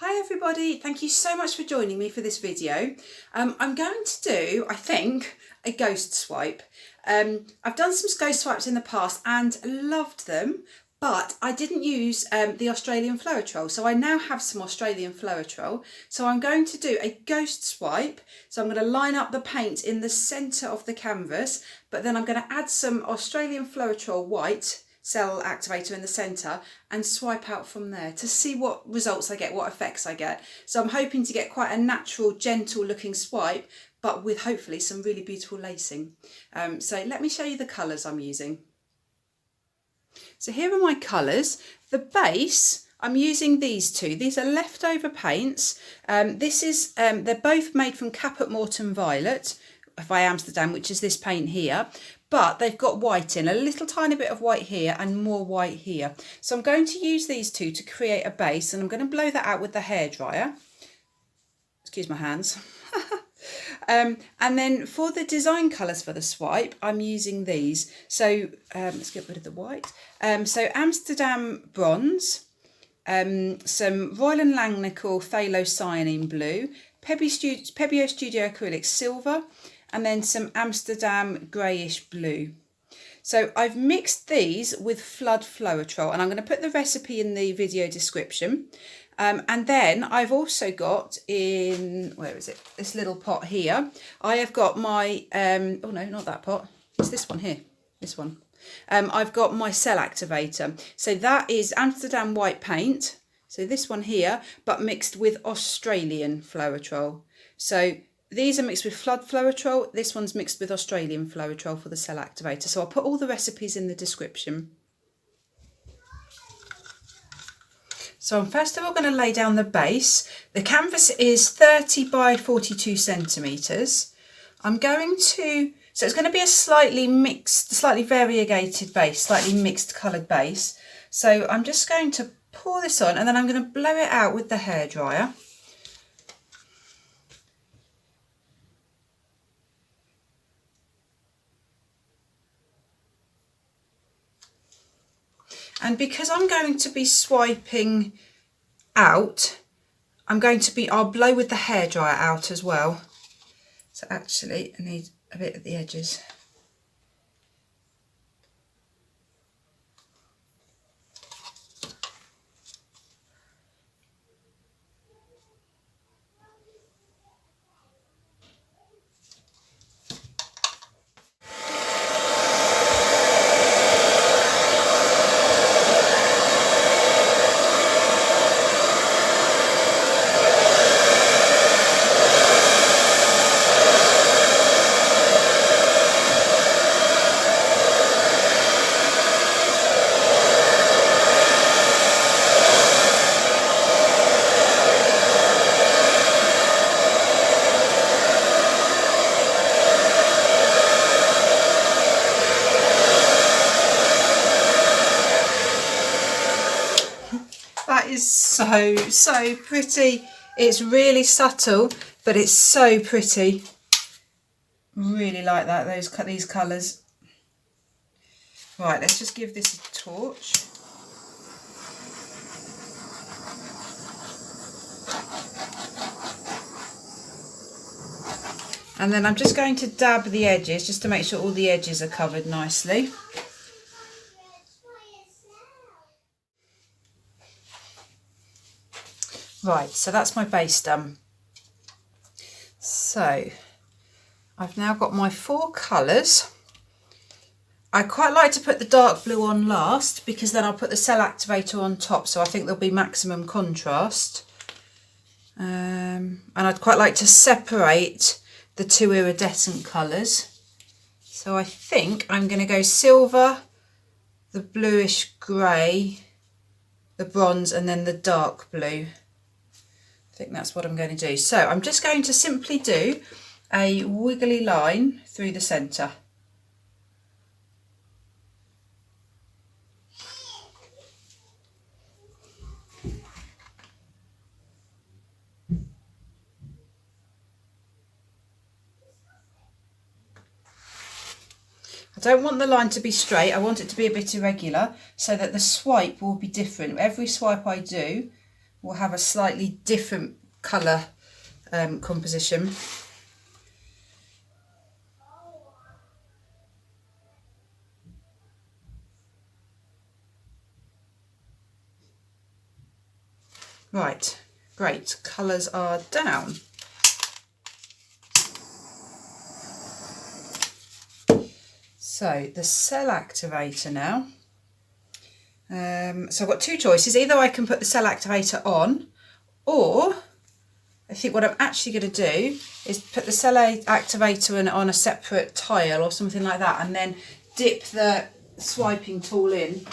Hi everybody, thank you so much for joining me for this video. I'm going to do, I think, a ghost swipe. I've done some ghost swipes in the past and loved them, but I didn't use the Australian floetrol, so I now have some Australian floetrol. So I'm going to do a ghost swipe. So I'm going to line up the paint in the centre of the canvas, but then I'm going to add some Australian floetrol white cell activator in the centre and swipe out from there to see what results I get, what effects I get. So I'm hoping to get quite a natural, gentle looking swipe, but with hopefully some really beautiful lacing. So let me show you the colours I'm using. So here are my colours. The base, I'm using these two. These are leftover paints. They're both made from Caput Mortem Violet by Amsterdam, which is this paint here. But they've got white in, a little tiny bit of white here and more white here. So I'm going to use these two to create a base, and I'm going to blow that out with the hairdryer. Excuse my hands. And then for the design colours for the swipe, I'm using these. So let's get rid of the white. So Amsterdam Bronze, some Royal & Langnickel Phthalo Cyanine Blue, Pebeo Studio Acrylic Silver, and then some Amsterdam greyish blue. So I've mixed these with floetrol, and I'm going to put the recipe in the video description. And then I've also got in, where is it? This little pot here. I have got my, oh no, not that pot. It's this one here, this one. I've got my cell activator. So that is Amsterdam white paint. So this one here, but mixed with Australian floetrol. So these are mixed with floetrol. This one's mixed with Australian floetrol for the cell activator. So I'll put all the recipes in the description. So I'm first of all going to lay down the base. The canvas is 30 by 42 centimetres. I'm going to, so it's going to be a slightly mixed, slightly variegated base, slightly mixed coloured base. So I'm just going to pour this on, and then I'm going to blow it out with the hairdryer. And because I'm going to be swiping out, I'll blow with the hairdryer out as well. So actually I need a bit at the edges. That is so pretty. It's really subtle, but it's so pretty. Really like that, these colours. Right, let's just give this a torch. And then I'm just going to dab the edges just to make sure all the edges are covered nicely. Right, so that's my base done. So I've now got my 4 colours. I quite like to put the dark blue on last, because then I'll put the cell activator on top, so I think there'll be maximum contrast. And I'd quite like to separate the 2 iridescent colours. So I think I'm going to go silver, the bluish grey, the bronze, and then the dark blue. I think that's what I'm going to do. So I'm just going to simply do a wiggly line through the centre. I don't want the line to be straight, I want it to be a bit irregular so that the swipe will be different. Every swipe I do, will have a slightly different colour composition. Right, great, colours are down. So the cell activator now. So I've got two choices. Either I can put the cell activator on, or I think what I'm actually going to do is put the cell activator on a separate tile or something like that, and then dip the swiping tool in.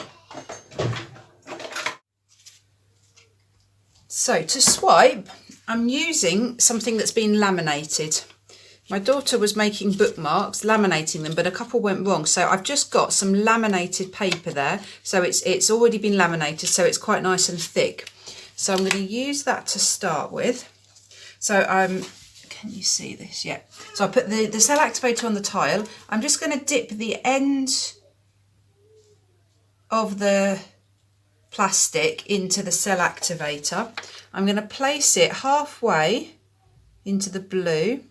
So to swipe, I'm using something that's been laminated. My daughter was making bookmarks, laminating them, but a couple went wrong. So I've just got some laminated paper there. So it's already been laminated, so it's quite nice and thick. So I'm going to use that to start with. So can you see this? Yeah. So I put the cell activator on the tile. I'm just going to dip the end of the plastic into the cell activator. I'm going to place it halfway into the blue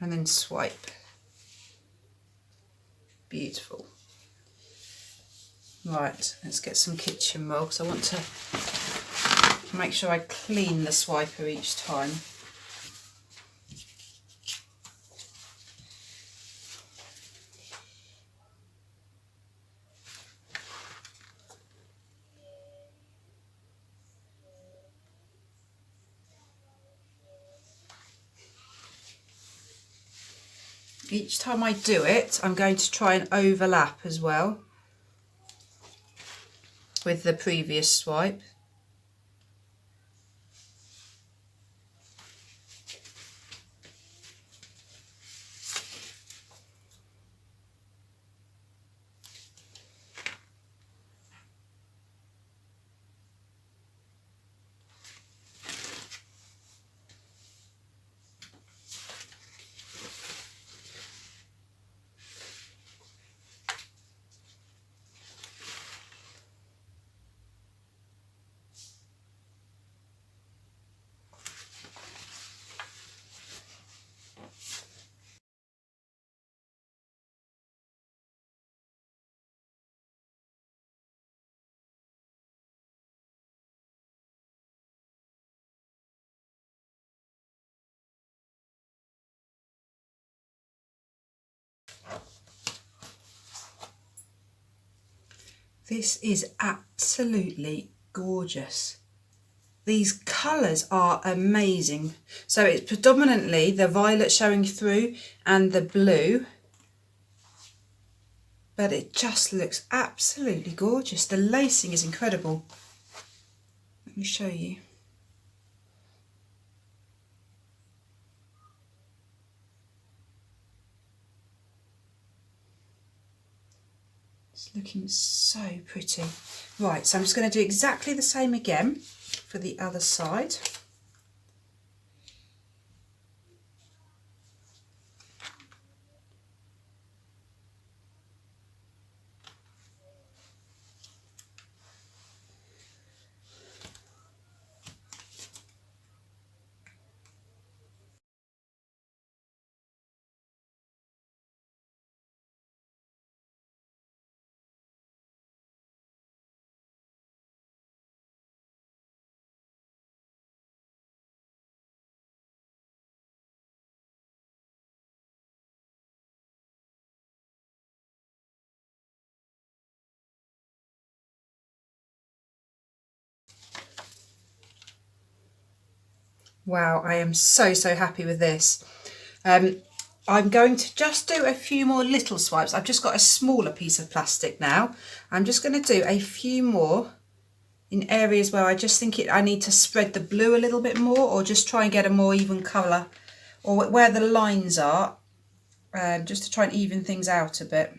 and then swipe. Beautiful. Right, let's get some kitchen roll because I want to make sure I clean the swiper each time. Each time I do it, I'm going to try and overlap as well with the previous swipe. This is absolutely gorgeous. These colours are amazing. So it's predominantly the violet showing through and the blue, but it just looks absolutely gorgeous. The lacing is incredible. Let me show you. It's looking so pretty. Right, so I'm just going to do exactly the same again for the other side. Wow, I am so happy with this. I'm going to just do a few more little swipes. I've just got a smaller piece of plastic now. I'm just going to do a few more in areas where I just think I need to spread the blue a little bit more, or just try and get a more even colour, or where the lines are, just to try and even things out a bit.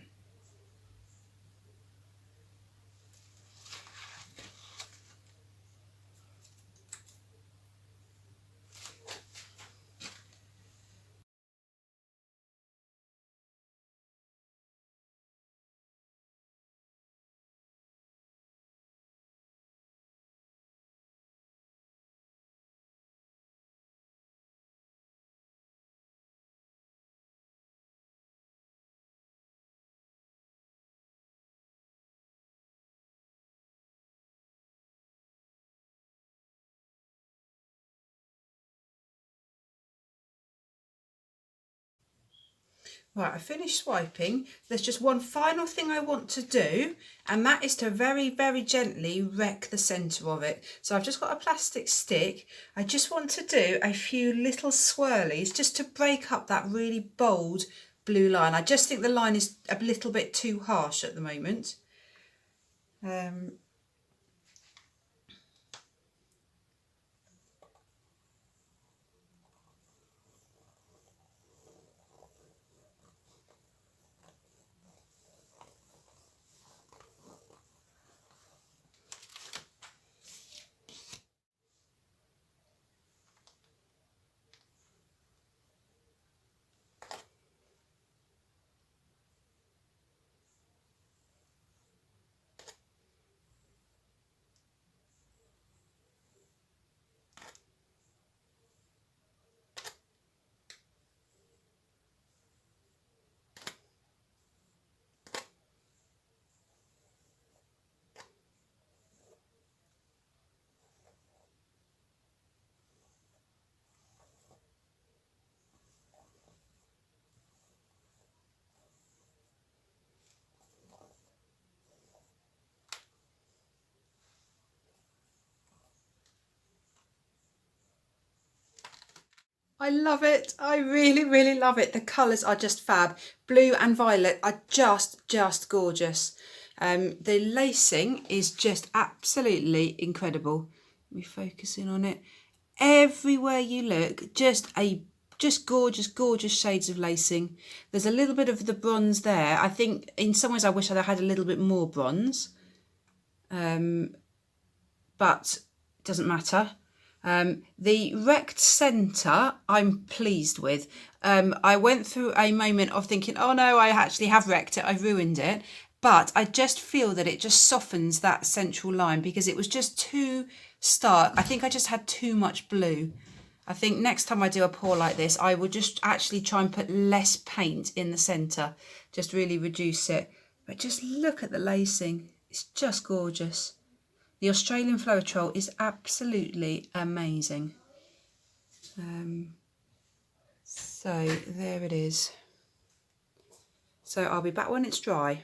Right, I finished swiping. There's just one final thing I want to do, and that is to very, very gently wreck the centre of it. So I've just got a plastic stick. I just want to do a few little swirlies just to break up that really bold blue line. I just think the line is a little bit too harsh at the moment. I love it. I really, really love it. The colours are just fab. Blue and violet are just gorgeous. The lacing is just absolutely incredible. Let me focus in on it. Everywhere you look, just gorgeous shades of lacing. There's a little bit of the bronze there. I think in some ways I wish I had a little bit more bronze. But it doesn't matter. The wrecked centre I'm pleased with. I went through a moment of thinking, oh no, I actually have wrecked it, I've ruined it. But I just feel that it just softens that central line because it was just too stark. I think I just had too much blue. I think next time I do a pour like this, I will just actually try and put less paint in the centre, just really reduce it. But just look at the lacing, it's just gorgeous. The Australian floetrol is absolutely amazing. So there it is. So I'll be back when it's dry.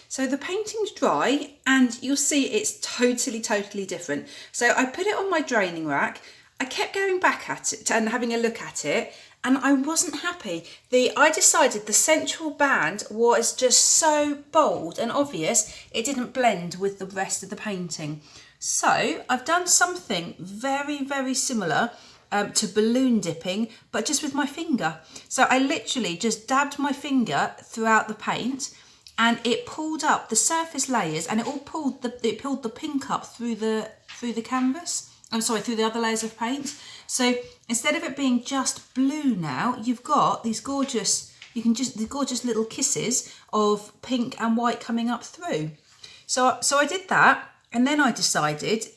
So the painting's dry and you'll see it's totally different. So I put it on my draining rack. I kept going back at it and having a look at it, and I wasn't happy. I decided the central band was just so bold and obvious, it didn't blend with the rest of the painting. So I've done something very similar to balloon dipping, but just with my finger. So I literally just dabbed my finger throughout the paint, and it pulled up the surface layers, and it pulled the pink up through the canvas. I'm sorry, through the other layers of paint. So instead of it being just blue now, you've got these gorgeous, the gorgeous little kisses of pink and white coming up through. So I did that, and then I decided,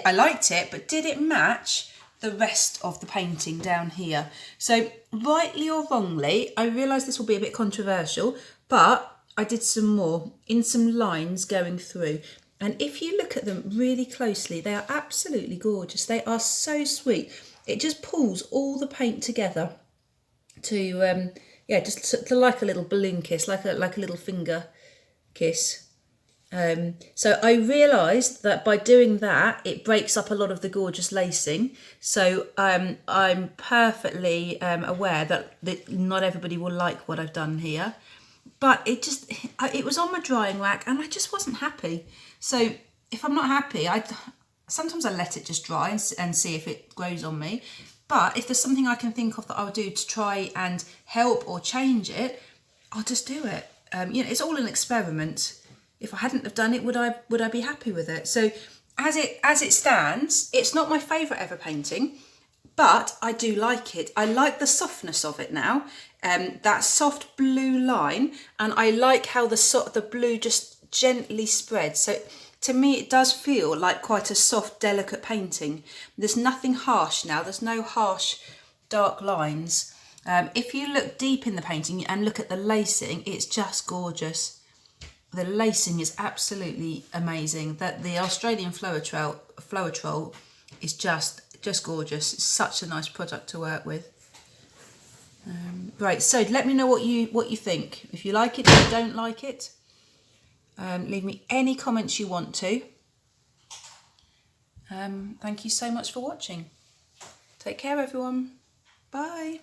I liked it, but did it match the rest of the painting down here? So rightly or wrongly, I realise this will be a bit controversial, but I did some more in some lines going through. And if you look at them really closely, they are absolutely gorgeous. They are so sweet. It just pulls all the paint together to, just to like a little balloon kiss, like a little finger kiss. So I realised that by doing that, it breaks up a lot of the gorgeous lacing. So I'm perfectly aware that not everybody will like what I've done here. But it was on my drying rack and I just wasn't happy. So if I'm not happy, sometimes I let it just dry and see if it grows on me. But if there's something I can think of that I'll do to try and help or change it, I'll just do it. It's all an experiment. If I hadn't have done it, would I be happy with it? So as it stands, it's not my favourite ever painting, but I do like it. I like the softness of it now, that soft blue line, and I like how the blue just gently spreads. So to me, it does feel like quite a soft, delicate painting. There's nothing harsh now. There's no harsh, dark lines. If you look deep in the painting and look at the lacing, it's just gorgeous. The lacing is absolutely amazing. That the Australian floetrol is just gorgeous. It's such a nice product to work with. Right, so let me know what you think. If you like it, if you don't like it, leave me any comments you want to. Thank you so much for watching. Take care, everyone. Bye.